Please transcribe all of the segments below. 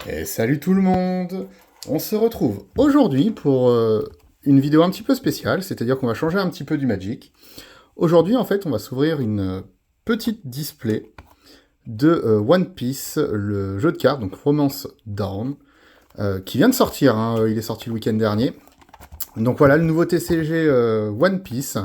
Et salut tout le monde! On se retrouve aujourd'hui pour une vidéo un petit peu spéciale, c'est-à-dire qu'on va changer un petit peu du Magic. Aujourd'hui, en fait, on va s'ouvrir une petite display de One Piece, le jeu de cartes, donc Romance Dawn, qui vient de sortir, hein, il est sorti le week-end dernier. Donc voilà, le nouveau TCG One Piece.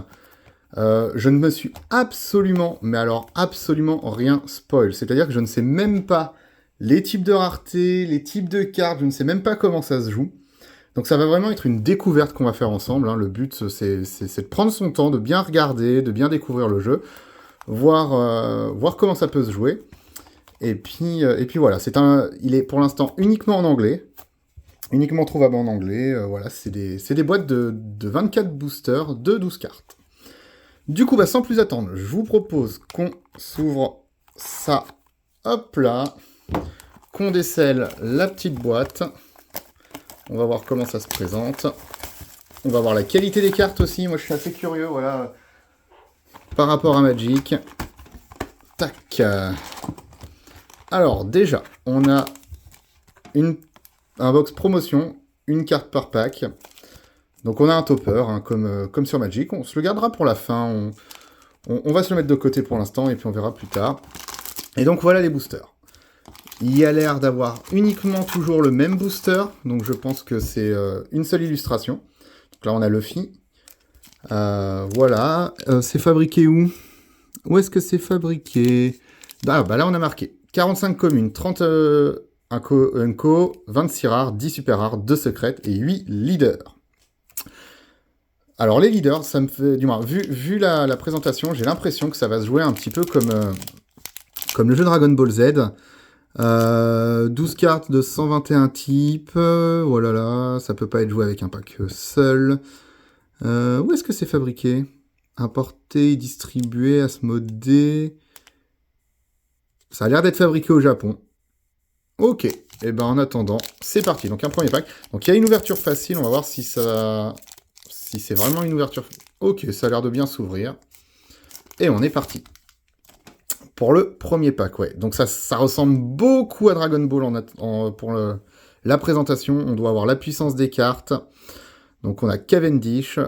Je ne me suis absolument, mais alors absolument rien spoil. C'est-à-dire que je ne sais même pas les types de rareté, les types de cartes, je ne sais même pas comment ça se joue. Donc ça va vraiment être une découverte qu'on va faire ensemble, hein. Le but, c'est de prendre son temps, de bien regarder, de bien découvrir le jeu, voir comment ça peut se jouer. Et puis voilà, il est pour l'instant uniquement en anglais, uniquement trouvable en anglais. Voilà, c'est des boîtes de 24 boosters de 12 cartes. Du coup, sans plus attendre, je vous propose qu'on s'ouvre ça, hop là, qu'on décèle la petite boîte. On va voir comment ça se présente. On va voir la qualité des cartes aussi. Moi, je suis assez curieux, voilà, par rapport à Magic. Tac. Alors, déjà, on a un box promotion, une carte par pack. Donc, on a un topper, hein, comme sur Magic. On se le gardera pour la fin. On va se le mettre de côté pour l'instant, et puis on verra plus tard. Et donc, voilà les boosters. Il y a l'air d'avoir uniquement toujours le même booster, donc je pense que c'est une seule illustration. Donc là, on a Luffy. Voilà. C'est fabriqué où? Où est-ce que c'est fabriqué? Bah là, on a marqué 45 communes, 30 unco, 26 rares, 10 super rares, 2 secrètes et 8 leaders. Alors, les leaders, ça me fait... Du moins, vu la présentation, j'ai l'impression que ça va se jouer un petit peu comme le jeu Dragon Ball Z. 12 cartes de 121 types. Voilà, là, ça peut pas être joué avec un pack seul. Où est-ce que c'est fabriqué? Importé et distribué, Asmodée. Ça a l'air d'être fabriqué au Japon. Ok, et ben en attendant, c'est parti. Donc un premier pack. Donc il y a une ouverture facile, on va voir si c'est vraiment une ouverture. Ok, ça a l'air de bien s'ouvrir. Et on est parti. Pour le premier pack, ouais. Donc ça ressemble beaucoup à Dragon Ball pour la présentation. On doit avoir la puissance des cartes. Donc on a Cavendish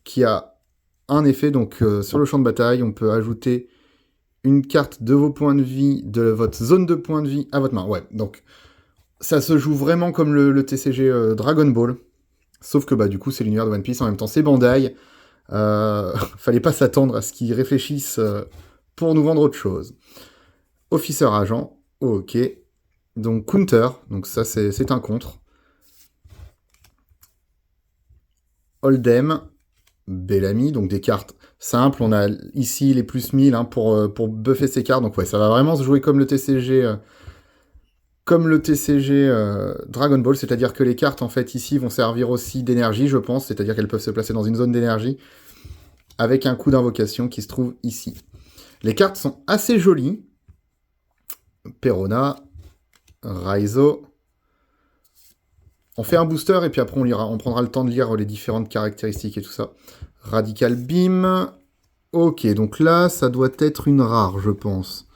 qui a un effet. Donc sur le champ de bataille, on peut ajouter une carte de vos points de vie, de votre zone de points de vie à votre main. Ouais, donc ça se joue vraiment comme le TCG Dragon Ball. Sauf que du coup c'est l'univers de One Piece. En même temps c'est Bandai. Fallait pas s'attendre à ce qu'ils réfléchissent pour nous vendre autre chose. Officer agent, ok. Donc counter, donc ça c'est un contre. Hold'em, Bellamy, donc des cartes simples. On a ici les plus 1000 hein, pour buffer ces cartes. Donc ouais, ça va vraiment se jouer comme le TCG, Dragon Ball, c'est-à-dire que les cartes en fait ici vont servir aussi d'énergie, je pense, c'est-à-dire qu'elles peuvent se placer dans une zone d'énergie avec un coup d'invocation qui se trouve ici. Les cartes sont assez jolies. Perona, Raizo. On fait un booster et puis après on prendra le temps de lire les différentes caractéristiques et tout ça. Radical Beam. Ok, donc là, ça doit être une rare, je pense.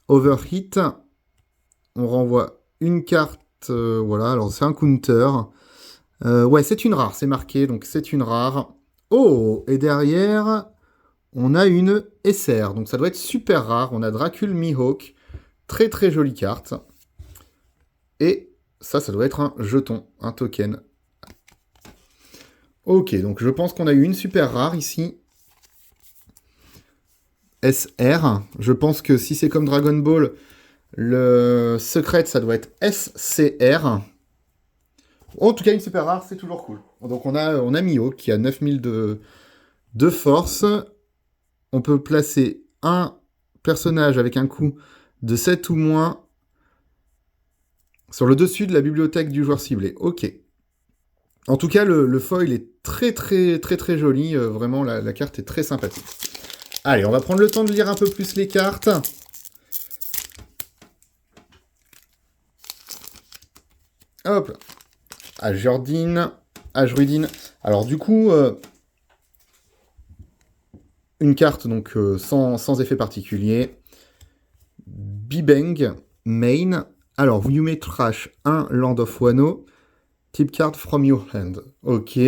Overheat. On renvoie une carte. Voilà, alors c'est un counter. Ouais, c'est une rare, c'est marqué, donc c'est une rare. Oh, et derrière, on a une SR, donc ça doit être super rare. On a Dracul Mihawk. Très très jolie carte. Et ça doit être un jeton, un token. Ok, donc je pense qu'on a eu une super rare ici. SR. Je pense que si c'est comme Dragon Ball, le secret, ça doit être SCR. En tout cas, une super rare, c'est toujours cool. Donc on a Mio qui a 9000 de force. On peut placer un personnage avec un coup de 7 ou moins sur le dessus de la bibliothèque du joueur ciblé. Ok. En tout cas, le foil est très très très très joli. Vraiment, la carte est très sympathique. Allez, on va prendre le temps de lire un peu plus les cartes. Hop. Ajordine. Ajruidine. Alors du coup, une carte donc sans effet particulier. Bibeng, Main, Alors, you may trash un Land of Wano, type card from your hand. Ok.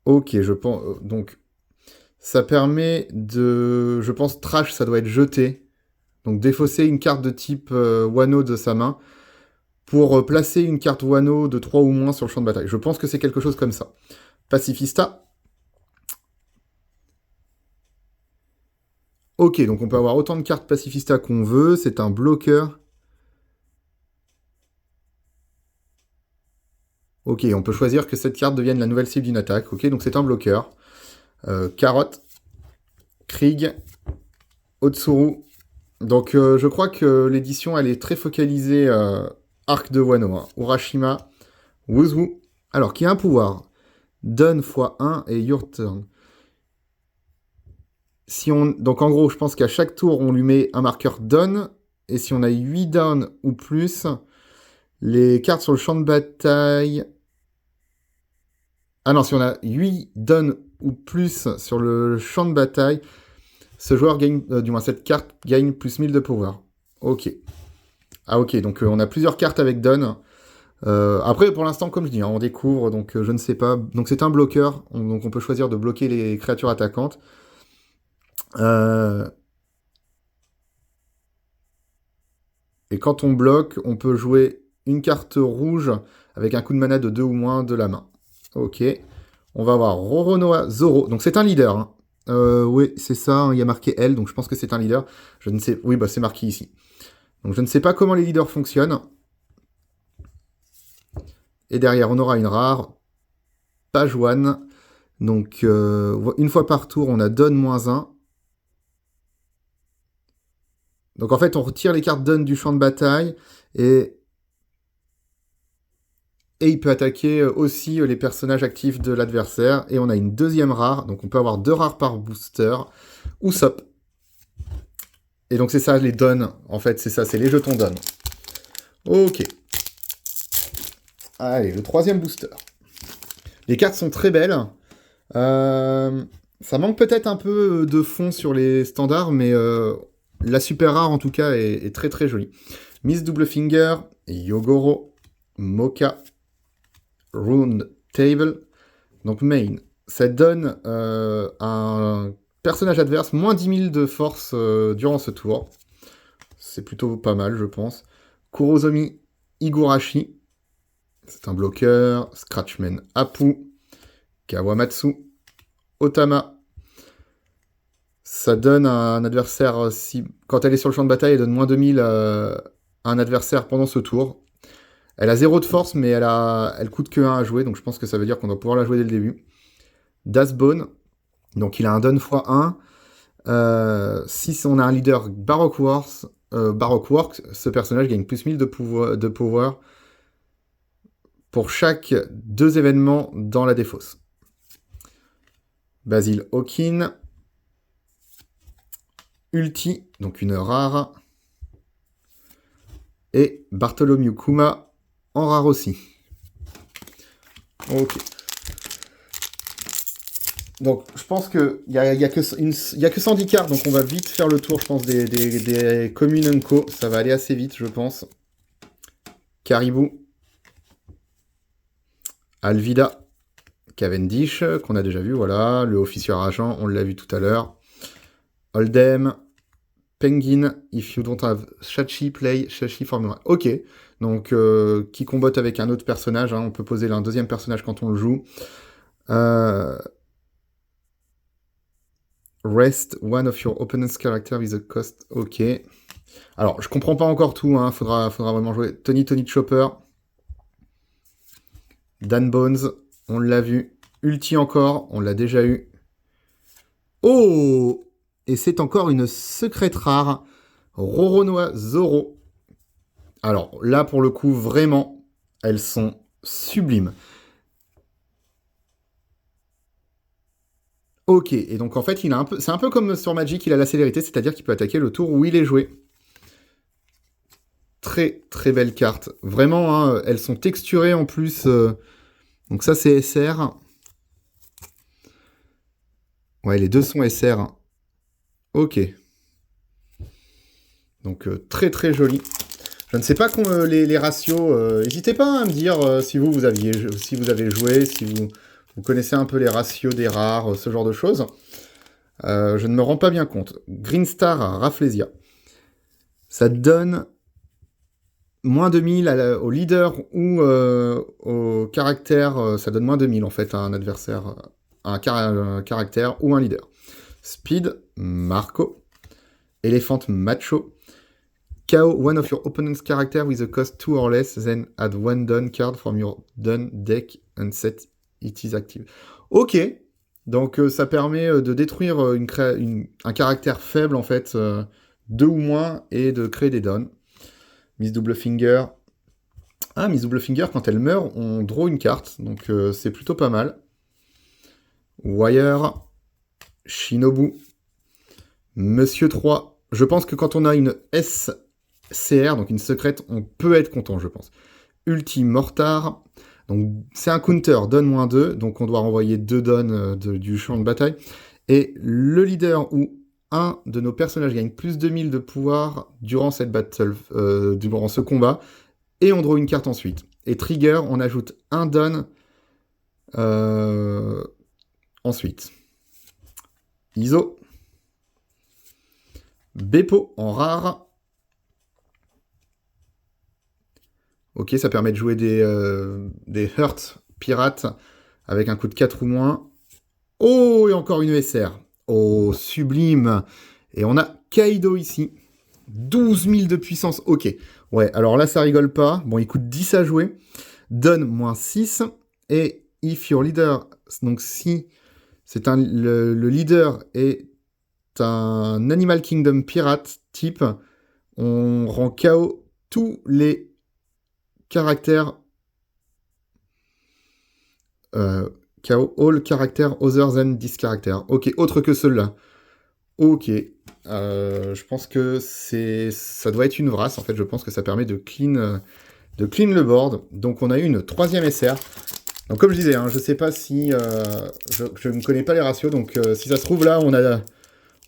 Ok, je pense. Donc, ça permet de. Je pense trash, ça doit être jeté. Donc, défausser une carte de type Wano de sa main pour placer une carte Wano de 3 ou moins sur le champ de bataille. Je pense que c'est quelque chose comme ça. Pacifista. Ok, donc on peut avoir autant de cartes Pacifista qu'on veut. C'est un bloqueur. Ok, on peut choisir que cette carte devienne la nouvelle cible d'une attaque. Ok, donc c'est un bloqueur. Carotte. Krieg. Otsuru. Donc je crois que l'édition, elle est très focalisée arc de Wano. Hein. Urashima. Wuzu. Alors, qui a un pouvoir. Done x1 et your turn. Si on... Donc en gros, je pense qu'à chaque tour, on lui met un marqueur down. Et si on a 8 down ou plus, les cartes sur le champ de bataille... Ah non, si on a 8 down ou plus sur le champ de bataille, ce joueur gagne... du moins, cette carte gagne plus 1000 de pouvoir. Ok. Ah ok, donc on a plusieurs cartes avec down. Après, pour l'instant, comme je dis, hein, on découvre, donc je ne sais pas. Donc c'est un bloqueur, donc on peut choisir de bloquer les créatures attaquantes. Et quand on bloque, on peut jouer une carte rouge avec un coup de mana de 2 ou moins de la main. Ok. On va avoir Roronoa Zoro. Donc c'est un leader. Hein. Oui, c'est ça. Hein, il y a marqué L, donc je pense que c'est un leader. Je ne sais. Oui, bah c'est marqué ici. Donc je ne sais pas comment les leaders fonctionnent. Et derrière, on aura une rare. Page one. Donc une fois par tour, on a Donne -1. Donc en fait, on retire les cartes Donne du champ de bataille. Et il peut attaquer aussi les personnages actifs de l'adversaire. Et on a une deuxième rare. Donc on peut avoir 2 rares par booster. Ou SOP. Et donc c'est ça les donnes. En fait, c'est ça, c'est les jetons donnes. Ok. Allez, le 3e booster. Les cartes sont très belles. Ça manque peut-être un peu de fond sur les standards, mais la super rare en tout cas est très très jolie. Miss Double Finger, Yogoro, Mocha, Rune Table. Donc main, ça donne un personnage adverse moins 10 000 de force durant ce tour. C'est plutôt pas mal, je pense. Kurozomi Higurashi. C'est un bloqueur. Scratchman Apu. Kawamatsu. Otama. Ça donne à un adversaire, si, quand elle est sur le champ de bataille, elle donne moins 2000 à un adversaire pendant ce tour. Elle a 0 de force, mais elle coûte que 1 à jouer, donc je pense que ça veut dire qu'on doit pouvoir la jouer dès le début. Dasbone, donc il a un don x1. Si on a un leader Baroque Works, ce personnage gagne plus 1000 de pouvoir pour chaque 2 événements dans la défausse. Basil Hawkin. Ulti, donc une rare. Et Bartholomew Kuma en rare aussi. Ok. Donc je pense qu'il n'y a que 110 cartes, donc on va vite faire le tour, je pense, des communes Unco. Ça va aller assez vite, je pense. Caribou. Alvida. Cavendish, qu'on a déjà vu, voilà. Le officier rageant, on l'a vu tout à l'heure. Oldham. Penguin, if you don't have Shachi, play Shachi Formula. Ok, donc qui combatte avec un autre personnage, hein, on peut poser un deuxième personnage quand on le joue. Rest one of your opponent's character with a cost. Ok. Alors, je comprends pas encore tout, hein, faudra vraiment jouer. Tony Chopper. Dan Bones, on l'a vu. Ulti encore, on l'a déjà eu. Oh! Et c'est encore une secrète rare. Roronoa Zoro. Alors là, pour le coup, vraiment, elles sont sublimes. Ok, et donc en fait, c'est un peu comme sur Magic, il a la célérité, c'est-à-dire qu'il peut attaquer le tour où il est joué. Très très belle carte. Vraiment, hein, elles sont texturées en plus. Donc ça, c'est SR. Ouais, les deux sont SR. Ok. Donc très très joli. Je ne sais pas les ratios. N'hésitez pas à me dire si vous avez joué, si vous connaissez un peu les ratios des rares, ce genre de choses. Je ne me rends pas bien compte. Green Star à Rafflesia. Ça donne moins 2000 au leader ou au caractère. Ça donne moins 2000 en fait à un adversaire, un caractère ou un leader. Speed, Marco. Elephant, Macho. KO one of your opponent's character with a cost 2 or less, then add one done card from your done deck and set it is active. Ok, donc ça permet de détruire un caractère faible en fait, 2 ou moins, et de créer des dons. Miss Double Finger. Ah, Miss Double Finger, quand elle meurt, on draw une carte, donc c'est plutôt pas mal. Wire, Shinobu, Monsieur 3. Je pense que quand on a une SCR, donc une secrète, on peut être content, je pense. Ulti Mortar. Donc c'est un counter, donne moins 2, donc on doit renvoyer 2 dons du champ de bataille. Et le leader ou un de nos personnages gagne plus 2000 de pouvoir durant cette battle, durant ce combat, et on draw une carte ensuite. Et trigger, on ajoute un don ensuite. ISO. Beppo en rare. Ok, ça permet de jouer des Hurt pirates avec un coût de 4 ou moins. Oh, et encore une SR. Oh, sublime. Et on a Kaido ici. 12 000 de puissance. Ok. Ouais, alors là, ça rigole pas. Bon, il coûte 10 à jouer. Donne moins 6. Et if your leader... Donc, si c'est le leader est un Animal Kingdom pirate type, on rend KO tous les caractères KO all characters other than this character. Ok, autre que ceux-là. Ok. Je pense que ça doit être une vrasse. En fait, je pense que ça permet de clean le board. Donc, on a eu une 3e SR. Donc, comme je disais, hein, je sais pas si... je ne connais pas les ratios. Donc, si ça se trouve, là,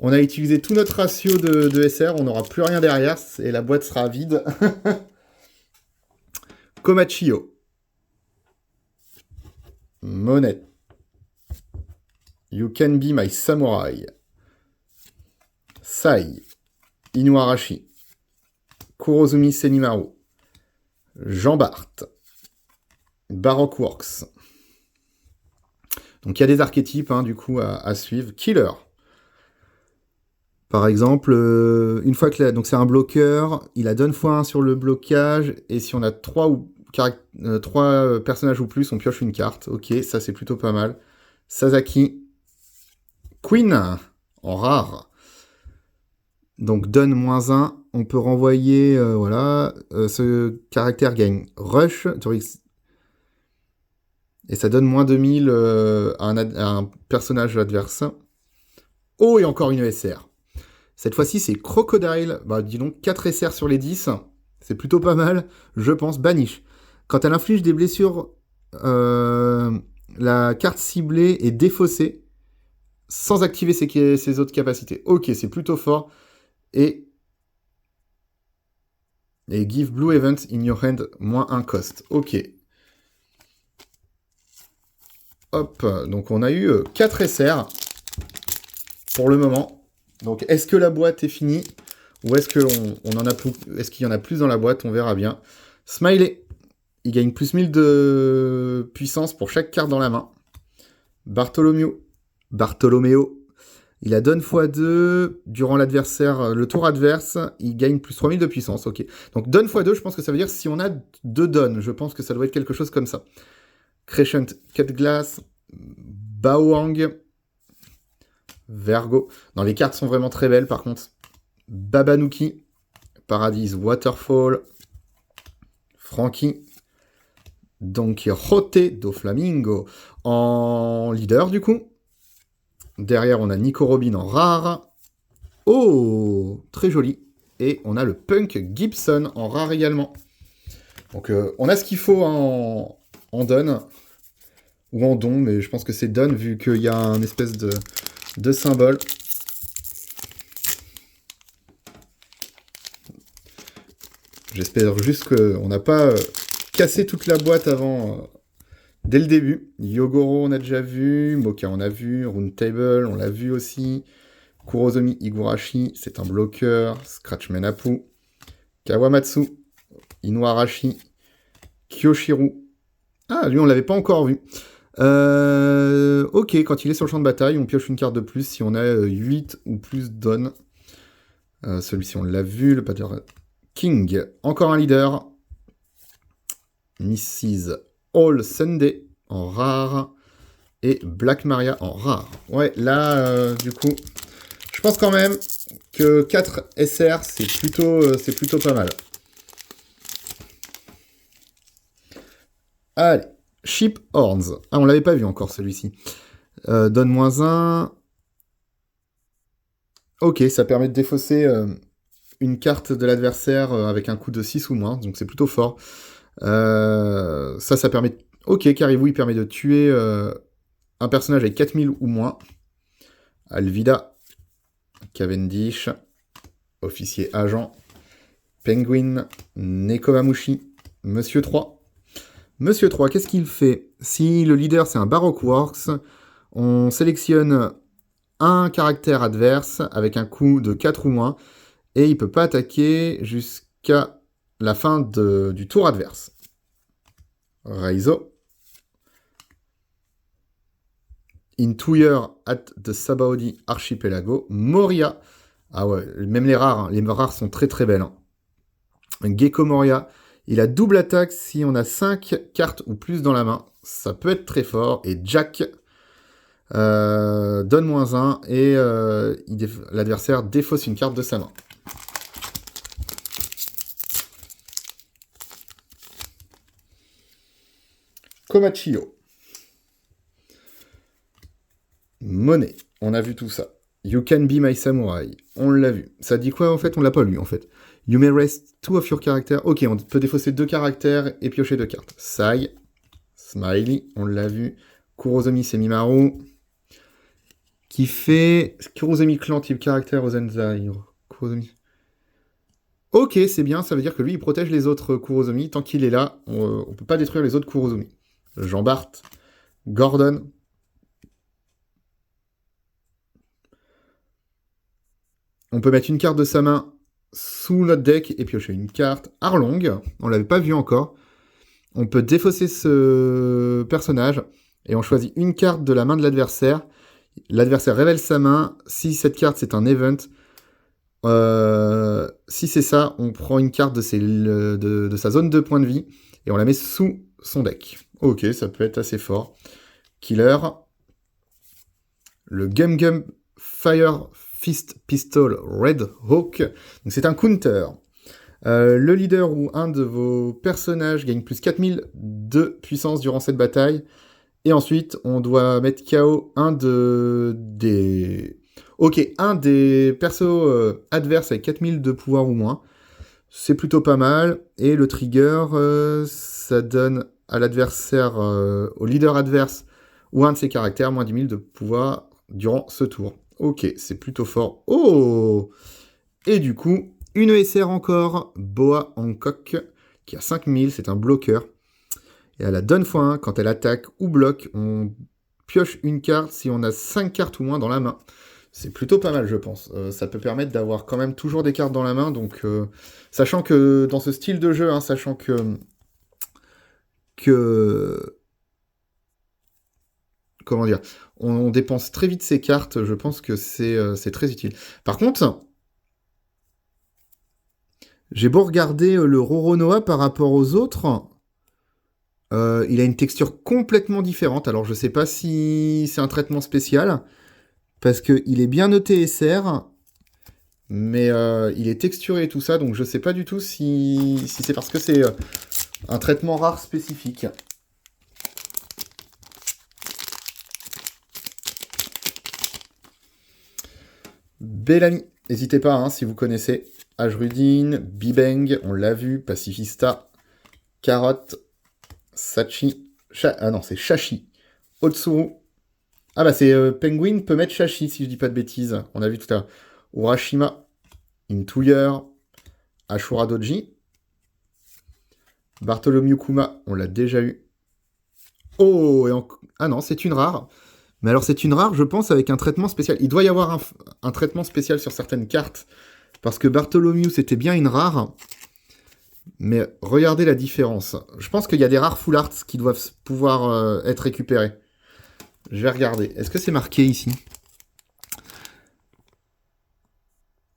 on a utilisé tout notre ratio de SR. On n'aura plus rien derrière. Et la boîte sera vide. Komachio. Monet. You can be my samurai. Sai. Inuarashi. Kurozumi Senimaru. Jean Bart. Baroque Works. Donc il y a des archétypes du coup à suivre. Killer. Par exemple, une fois que donc c'est un bloqueur, il a donne x1 sur le blocage, et si on a 3 personnages ou plus, on pioche une carte. Ok, ça c'est plutôt pas mal. Sasaki. Queen, en rare. Donc donne moins 1, on peut renvoyer, voilà, ce caractère gagne Rush, et ça donne moins 2000 à un personnage adverse. Oh, et encore une SR. Cette fois-ci, c'est Crocodile. Bah, dis donc, 4 SR sur les 10. C'est plutôt pas mal, je pense. Banish. Quand elle inflige des blessures, la carte ciblée est défaussée sans activer ses autres capacités. Ok, c'est plutôt fort. Et give blue event in your hand moins 1 cost. Ok. Hop, donc on a eu 4 SR pour le moment. Donc est-ce que la boîte est finie, ou est-ce qu'on en a plus, est-ce qu'il y en a plus dans la boîte? On verra bien. Smiley, il gagne plus 1000 de puissance pour chaque carte dans la main. Bartolomeo, il a donne x2 durant le tour adverse, il gagne plus 3000 de puissance. Ok. Donc donne x2, je pense que ça veut dire si on a 2 donnes, je pense que ça doit être quelque chose comme ça. Crescent Cut Glass, Bawang, Vergo. Non, les cartes sont vraiment très belles par contre. Babanuki, Paradise Waterfall, Frankie, Don Quixote do Flamingo en leader du coup. Derrière, on a Nico Robin en rare. Oh, très joli. Et on a le Punk Gibson en rare également. Donc, on a ce qu'il faut en don. Ou en don, mais je pense que c'est don vu qu'il y a un espèce de symbole. J'espère juste qu'on n'a pas cassé toute la boîte avant, dès le début. Yogoro, on a déjà vu. Mocha, on a vu. Runtable, on l'a vu aussi. Kurozomi Higurashi, c'est un bloqueur. Scratch Menapu. Kawamatsu. Inuarashi. Kyoshiru. Ah, lui, on l'avait pas encore vu. Ok, quand il est sur le champ de bataille, on pioche une carte de plus si on a 8 ou plus d'on. Celui-ci, on l'a vu. Le Pater King. Encore un leader. Mrs. All Sunday en rare. Et Black Maria en rare. Ouais, là, du coup, je pense quand même que 4 SR, c'est plutôt pas mal. Allez, Ship Horns. Ah, on l'avait pas vu encore, celui-ci. Donne -1. Ok, ça permet de défausser une carte de l'adversaire avec un coût de 6 ou moins, donc c'est plutôt fort. Ça permet... Ok, Caribou, il permet de tuer un personnage avec 4000 ou moins. Alvida, Cavendish, Officier Agent, Penguin, Nekomamushi, Monsieur 3. Monsieur 3, qu'est-ce qu'il fait? Si le leader c'est un Baroque Works, on sélectionne un caractère adverse avec un coût de 4 ou moins, et il peut pas attaquer jusqu'à la fin du tour adverse. Raizo. In 2 years at the Sabaody Archipelago. Moria. Ah ouais, même les rares. Hein. Les rares sont très très belles. Hein. Gecko Moria. Il a double attaque si on a 5 cartes ou plus dans la main. Ça peut être très fort. Et Jack donne -1 et l'adversaire défausse une carte de sa main. Komachio. Monnaie. On a vu tout ça. You can be my samurai. On l'a vu. Ça dit quoi en fait? On l'a pas lu en fait. You may rest 2 of your characters. Ok, on peut défausser 2 caractères et piocher 2 cartes. Sai. Smiley. On l'a vu. Kurozomi Semimaru. Qui fait... Kurozomi clan type caractère Ozenzai. Kurozomi. Ok, c'est bien. Ça veut dire que lui, il protège les autres Kurozomi. Tant qu'il est là, on peut pas détruire les autres Kurozomi. Jean-Bart. Gordon. On peut mettre une carte de sa main sous notre deck et piocher une carte. Arlong, on l'avait pas vu encore. On peut défausser ce personnage et on choisit une carte de la main de l'adversaire. L'adversaire révèle sa main. Si cette carte c'est un event, si c'est ça, on prend une carte de sa zone de points de vie et on la met sous son deck. Ok, ça peut être assez fort. Killer. Le Gum Gum Fire Fist Pistol Red Hawk. Donc c'est un counter. Le leader ou un de vos personnages gagne plus 4000 de puissance durant cette bataille. Et ensuite, on doit mettre KO un des persos adverses avec 4000 de pouvoir ou moins. C'est plutôt pas mal. Et le trigger, ça donne à l'adversaire, au leader adverse ou un de ses caractères, moins 10 000 de pouvoir durant ce tour. Ok, c'est plutôt fort. Oh! Et du coup, une ESR encore, Boa Hancock, qui a 5000, c'est un bloqueur. Et elle a donne x1, quand elle attaque ou bloque, on pioche une carte si on a 5 cartes ou moins dans la main. C'est plutôt pas mal, je pense. Ça peut permettre d'avoir quand même toujours des cartes dans la main, donc sachant que dans ce style de jeu, hein, sachant que comment dire, on dépense très vite ses cartes, je pense que c'est très utile. Par contre, j'ai beau regarder le Roronoa par rapport aux autres, il a une texture complètement différente. Alors je sais pas si c'est un traitement spécial, parce qu'il est bien noté SR, mais il est texturé et tout ça, donc je sais pas du tout si c'est parce que c'est un traitement rare spécifique. Bellamy, n'hésitez pas hein, si vous connaissez. Ajrudine, Bibeng, on l'a vu, Pacifista, Carotte, Sachi, ah non, c'est Shashi, Otsuru. Ah bah c'est Penguin peut mettre Shashi si je dis pas de bêtises. On a vu tout à l'heure. Urashima, Intuyer, Ashura Doji, Bartholomew Kuma, on l'a déjà eu. Oh, ah non, c'est une rare. Mais alors c'est une rare, je pense, avec un traitement spécial. Il doit y avoir un traitement spécial sur certaines cartes. Parce que Bartholomew, c'était bien une rare. Mais regardez la différence. Je pense qu'il y a des rares full arts qui doivent pouvoir être récupérés. Je vais regarder. Est-ce que c'est marqué ici?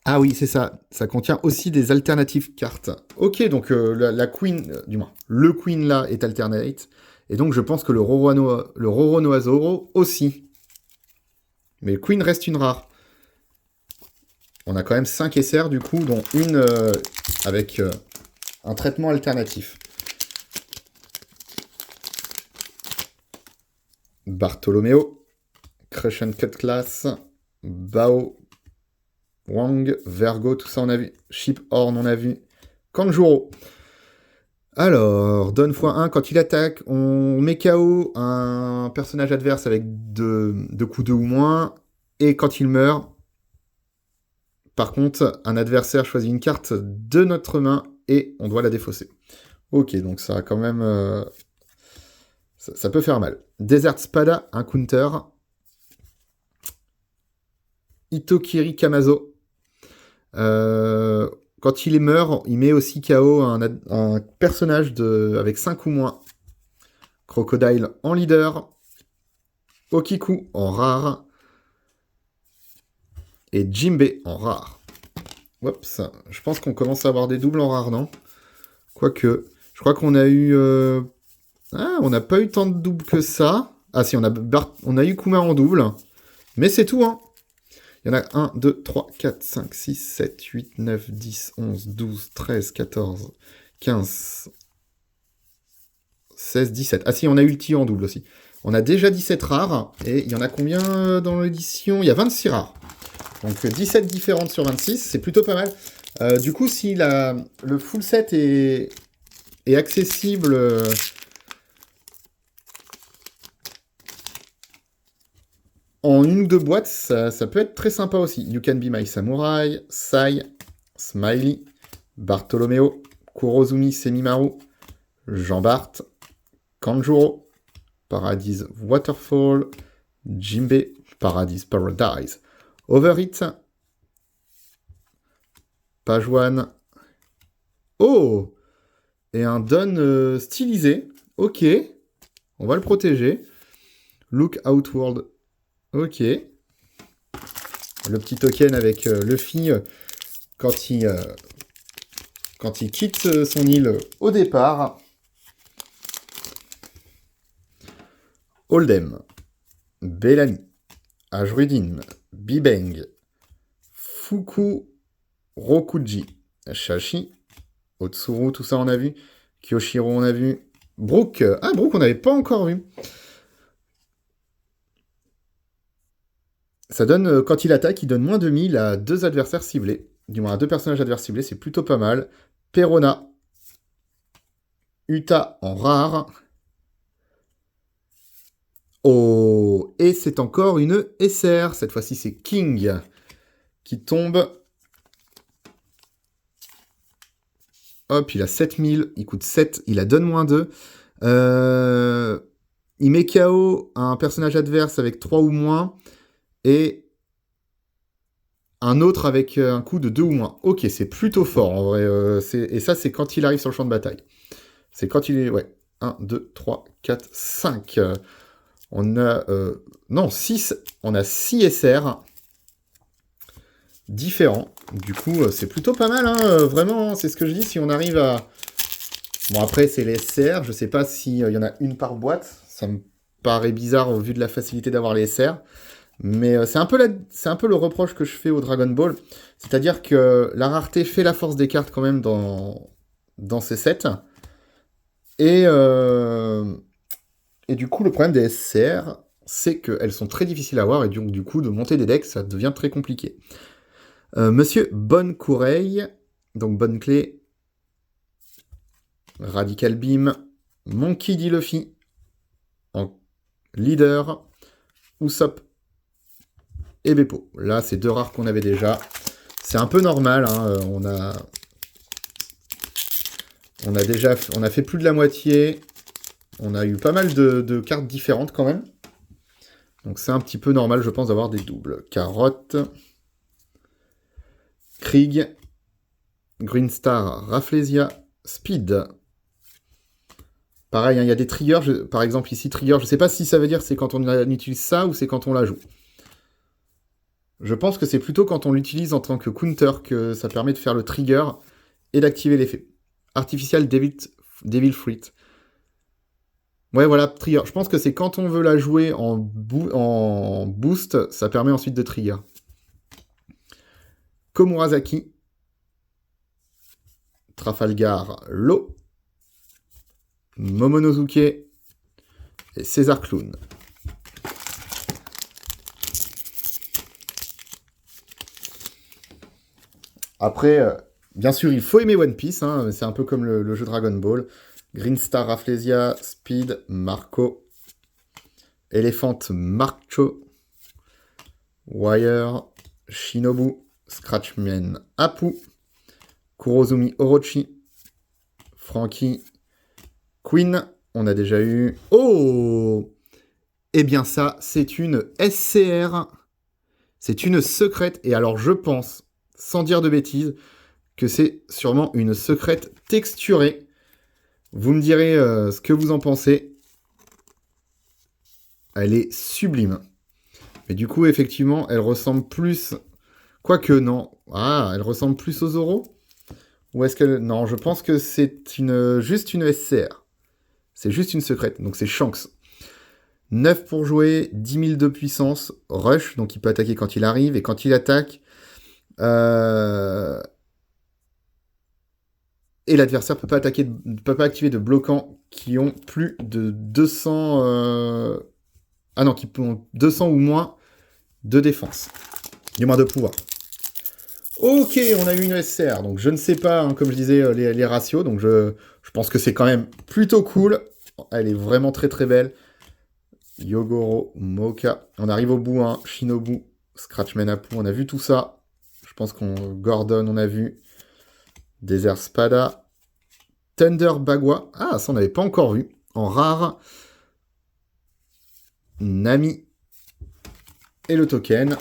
Ah oui, c'est ça. Ça contient aussi des alternatives cartes. Ok, donc la Queen, du moins, le Queen là est alternate. Et donc je pense que le Roronoa Zoro aussi. Mais le Queen reste une rare. On a quand même 5 SR du coup, dont une avec un traitement alternatif. Bartholomew, Crush and Cut Class, Bao, Wang, Vergo, tout ça on a vu. Ship Horn on a vu. Kanjuro. Alors, donne x1, quand il attaque, on met KO un personnage adverse avec 2 coups 2 ou moins. Et quand il meurt, par contre, un adversaire choisit une carte de notre main et on doit la défausser. Ok, donc ça a quand même... ça peut faire mal. Desert Spada, un counter. Itokiri Kamazo. Quand il meurt, il met aussi KO un personnage avec 5 ou moins. Crocodile en leader. Okiku en rare. Et Jimbe en rare. Oups, je pense qu'on commence à avoir des doubles en rare, non? Quoique, je crois qu'on a eu... Ah, on n'a pas eu tant de doubles que ça. Ah si, on a eu Kuma en double. Mais c'est tout, hein. Il y en a 1, 2, 3, 4, 5, 6, 7, 8, 9, 10, 11, 12, 13, 14, 15, 16, 17. Ah si, on a eu le Tio en double aussi. On a déjà 17 rares. Et il y en a combien dans l'édition? Il y a 26 rares. Donc 17 différentes sur 26, c'est plutôt pas mal. Du coup, si le full set est accessible... en une ou deux boîtes, ça peut être très sympa aussi. You Can Be My Samurai, Sai, Smiley, Bartholomew, Kurozumi Semimaru, Jean-Bart, Kanjuro, Paradise Waterfall, Jimbe, Paradise Paradise, Overhit, Page One. Oh! Et un Don stylisé. Ok. On va le protéger. Look Outward. Ok. Le petit token avec Luffy quand il quitte son île au départ. Hold'em, Bellamy, Ajrudin, Bibeng, Fuku, Rokuji, Shashi, Otsuru, tout ça on a vu. Kyoshiro on a vu. Brook, Brook on n'avait pas encore vu. Ça donne, quand il attaque, il donne moins de 1000 à 2 adversaires ciblés. Du moins à 2 personnages adversaires ciblés, c'est plutôt pas mal. Perona. Uta en rare. Oh, et c'est encore une SR. Cette fois-ci, c'est King qui tombe. Hop, il a 7000, il coûte 7, il a donne moins 2. Il met KO un personnage adverse avec 3 ou moins. Et un autre avec un coup de 2 ou moins. Ok, c'est plutôt fort en vrai. Et ça, c'est quand il arrive sur le champ de bataille. C'est quand il est... Ouais. 1, 2, 3, 4, 5. On a... non, 6. On a 6 SR différents. Du coup, c'est plutôt pas mal. Hein, vraiment, c'est ce que je dis. Si on arrive à... Bon, après, c'est les SR. Je sais pas s'il y en a une par boîte. Ça me paraît bizarre au vu de la facilité d'avoir les SR. Mais c'est un peu le reproche que je fais au Dragon Ball. C'est-à-dire que la rareté fait la force des cartes quand même dans ces sets. Et du coup, le problème des SCR, c'est qu'elles sont très difficiles à avoir. Et donc, du coup, de monter des decks, ça devient très compliqué. Monsieur Bonne Coureille, donc Bonne Clé, Radical Beam, Monkey D. Luffy, en leader, Usopp, et Beppo. Là, c'est 2 rares qu'on avait déjà. C'est un peu normal. Hein. On a fait plus de la moitié. On a eu pas mal de cartes différentes quand même. Donc c'est un petit peu normal, je pense, d'avoir des doubles. Carotte. Krieg. Green Star, Rafflesia, Speed. Pareil, hein, il y a des triggers. Par exemple ici, trigger. Je ne sais pas si ça veut dire c'est quand on utilise ça ou c'est quand on la joue. Je pense que c'est plutôt quand on l'utilise en tant que counter que ça permet de faire le trigger et d'activer l'effet. Artificial Devil Fruit. Ouais, voilà, trigger. Je pense que c'est quand on veut la jouer en boost, ça permet ensuite de trigger. Komurasaki. Trafalgar Law. Momonosuke. Et César Clown. Après, bien sûr, il faut aimer One Piece. Hein, c'est un peu comme le jeu Dragon Ball. Green Star Rafflesia, Speed, Marco. Elephant Marcho. Wire, Shinobu, Scratchman Apu. Kurozumi Orochi. Frankie. Queen. On a déjà eu... Oh! Eh bien ça, c'est une SCR. C'est une secrète. Et alors, je pense, sans dire de bêtises, que c'est sûrement une secrète texturée. Vous me direz ce que vous en pensez. Elle est sublime. Mais du coup, effectivement, elle ressemble plus... Quoique, non. Ah, elle ressemble plus aux Zoro. Ou est-ce que... Non, je pense que c'est juste une SCR. C'est juste une secrète. Donc c'est Shanks. 9 pour jouer, 10 000 de puissance. Rush, donc il peut attaquer quand il arrive. Et quand il attaque... Et l'adversaire peut pas activer de bloquants qui ont plus de 200... Ah non, qui ont 200 ou moins de défense. Du moins de pouvoir. Ok, on a eu une SCR. Donc je ne sais pas, hein, comme je disais, les ratios. Donc je pense que c'est quand même plutôt cool. Elle est vraiment très très belle. Yogoro, Mocha. On arrive au bout, hein. Shinobu, Scratchman Apu. On a vu tout ça. Je pense qu'on... Gordon, on a vu. Desert Spada. Thunder Bagua. Ah, ça on n'avait pas encore vu. En rare. Nami. Et le token.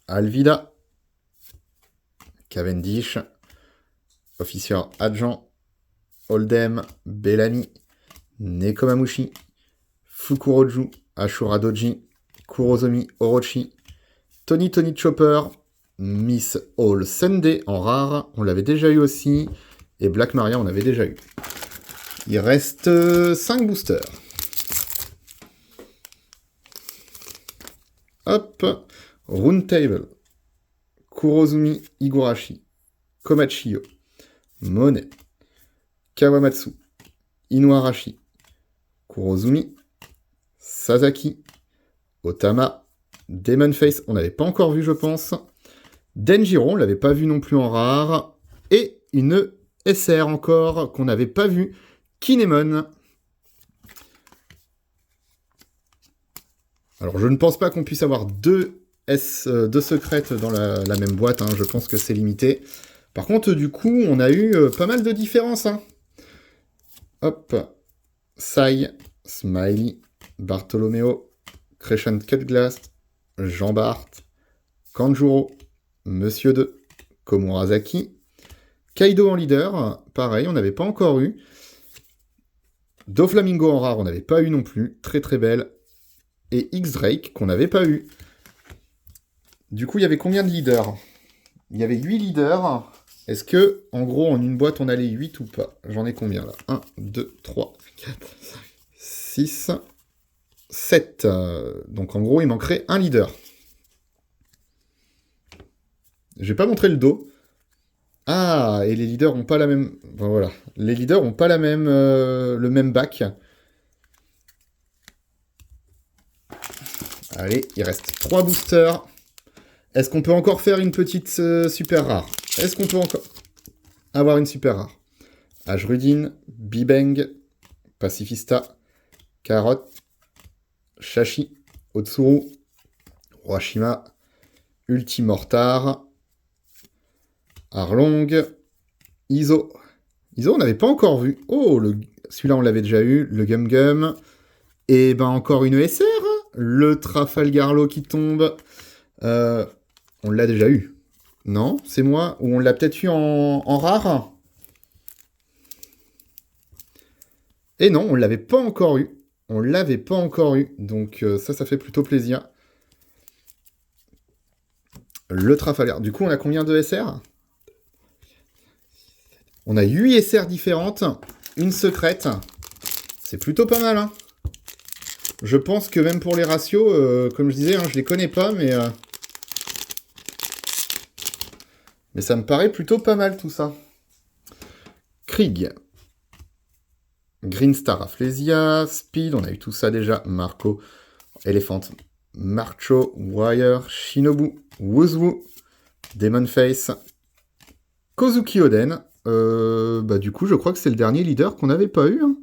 Alvida. Cavendish. Officier Adjant. Oldem. Bellamy. Nekomamushi. Fukuroju. Ashura Doji. Kurozomi Orochi. Tony Chopper. Miss All Sunday en rare. On l'avait déjà eu aussi. Et Black Maria, on avait déjà eu. Il reste 5 boosters. Hop. Runtable. Kurozumi Higurashi. Komachiyo. Monet. Kawamatsu. Inuarashi. Kurozumi. Sasaki. Otama. Demon Face, on n'avait pas encore vu, je pense. Denjiro, on ne l'avait pas vu non plus en rare. Et une SR encore, qu'on n'avait pas vu. Kinemon. Alors, je ne pense pas qu'on puisse avoir deux secrètes dans la même boîte. Hein. Je pense que c'est limité. Par contre, du coup, on a eu pas mal de différences. Hein. Hop. Sai, Smiley, Bartolomeo, Crescent Cutglass, Jean Bart, Kanjuro, Monsieur 2, Komurasaki, Kaido en leader, pareil, on n'avait pas encore eu. Doflamingo en rare, on n'avait pas eu non plus, très très belle. Et X-Drake, qu'on n'avait pas eu. Du coup, il y avait combien de leaders? Il y avait 8 leaders. Est-ce que, en gros, en une boîte, on a les 8 ou pas? J'en ai combien là? 1, 2, 3, 4, 5, 6, 7. Donc en gros, il manquerait un leader. Je vais pas montrer le dos. Ah, et les leaders ont pas la même... Bon, voilà. Les leaders ont pas la même, le même bac. Allez, il reste 3 boosters. Est-ce qu'on peut encore faire une petite super rare? Est-ce qu'on peut encore avoir une super rare? Ajrudin, Bibeng, Pacifista, Carotte, Shashi, Otsuru, Washima, Ultimortar, Arlong, Iso. Iso, on n'avait pas encore vu. Oh, celui-là, on l'avait déjà eu. Le Gum Gum. Et ben, encore une ESR. Le Trafalgarlo qui tombe. On l'a déjà eu. Non, c'est moi. Ou on l'a peut-être eu en rare. Et non, on l'avait pas encore eu. On l'avait pas encore eu. Donc ça fait plutôt plaisir. Le Trafalgar. Du coup, on a combien de SR? On a 8 SR différentes. Une secrète. C'est plutôt pas mal, hein. Je pense que même pour les ratios, comme je disais, hein, je les connais pas, mais ça me paraît plutôt pas mal tout ça. Krieg. Green Star Rafflesia, Speed, on a eu tout ça déjà. Marco, Elephant, Marcho, Wire, Shinobu, Wuzwu, Demon Face, Kozuki Oden. Du coup, je crois que c'est le dernier leader qu'on n'avait pas eu. Hein.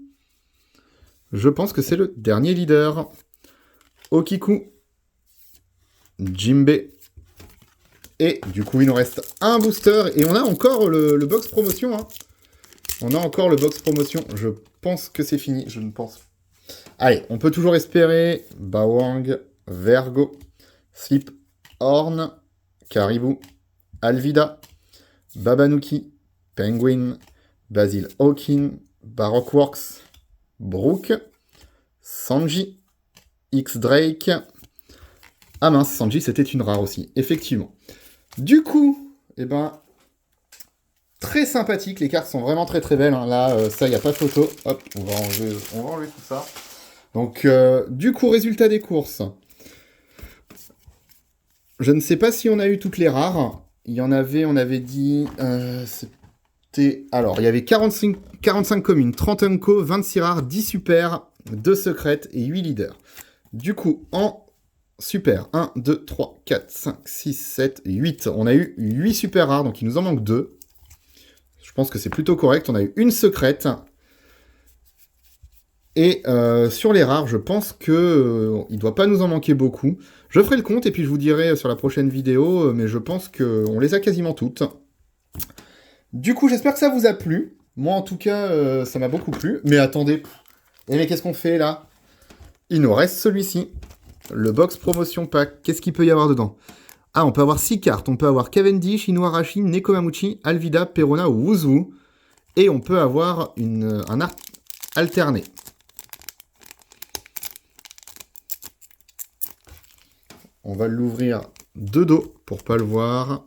Je pense que c'est le dernier leader. Okiku, Jimbe. Et du coup, il nous reste un booster. Et on a encore le box promotion. Hein. On a encore le box promotion. Je pense que c'est fini. Je ne pense. Allez, on peut toujours espérer. Bawang, Vergo, Sleep, Horn, Caribou, Alvida, Babanuki, Penguin, Basil Hawkin, Baroque Works, Brook, Sanji, X-Drake. Ah mince, Sanji, c'était une rare aussi, effectivement. Du coup, eh ben, très sympathique, les cartes sont vraiment très très belles. Hein. Là, ça, il n'y a pas de photo. Hop, on va enlever tout ça. Donc, du coup, résultat des courses. Je ne sais pas si on a eu toutes les rares. Il y en avait, on avait dit... c'était... Alors, il y avait 45 communes, 30 unco, 26 rares, 10 super, 2 secrètes et 8 leaders. Du coup, en super, 1, 2, 3, 4, 5, 6, 7, 8. On a eu 8 super rares, donc il nous en manque 2. Je pense que c'est plutôt correct. On a eu une secrète. Et sur les rares, je pense qu'il ne doit pas nous en manquer beaucoup. Je ferai le compte et puis je vous dirai sur la prochaine vidéo, mais je pense qu'on les a quasiment toutes. Du coup, j'espère que ça vous a plu. Moi, en tout cas, ça m'a beaucoup plu. Mais attendez, mais qu'est-ce qu'on fait là? Il nous reste celui-ci. Le box promotion pack. Qu'est-ce qu'il peut y avoir dedans? Ah, on peut avoir 6 cartes. On peut avoir Cavendish, Inuarashi, Nekomamuchi, Alvida, Perona ou Wuzwu. Et on peut avoir un art alterné. On va l'ouvrir de dos pour pas le voir.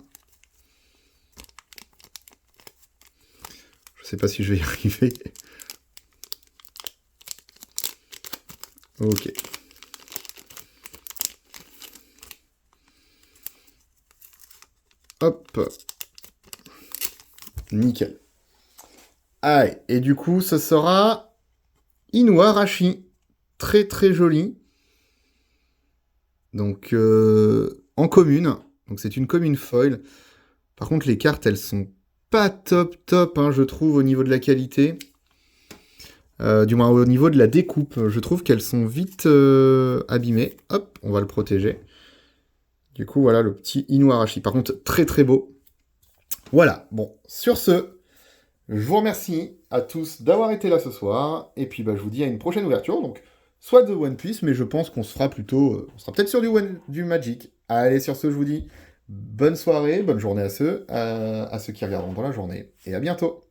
Je sais pas si je vais y arriver. Ok. Hop. Nickel. Allez, et du coup, ce sera Inuarashi. Très très joli. Donc, en commune. Donc, c'est une commune foil. Par contre, les cartes, elles sont pas top, hein, je trouve, au niveau de la qualité. Du moins, au niveau de la découpe. Je trouve qu'elles sont vite abîmées. Hop, on va le protéger. Du coup, voilà le petit Inuarashi. Par contre, très très beau. Voilà, bon, sur ce, je vous remercie à tous d'avoir été là ce soir. Et puis, je vous dis à une prochaine ouverture. Donc, soit de One Piece, mais je pense qu'on se fera plutôt... on sera peut-être sur du Magic. Allez, sur ce, je vous dis bonne soirée, bonne journée à ceux qui regarderont dans la journée. Et à bientôt.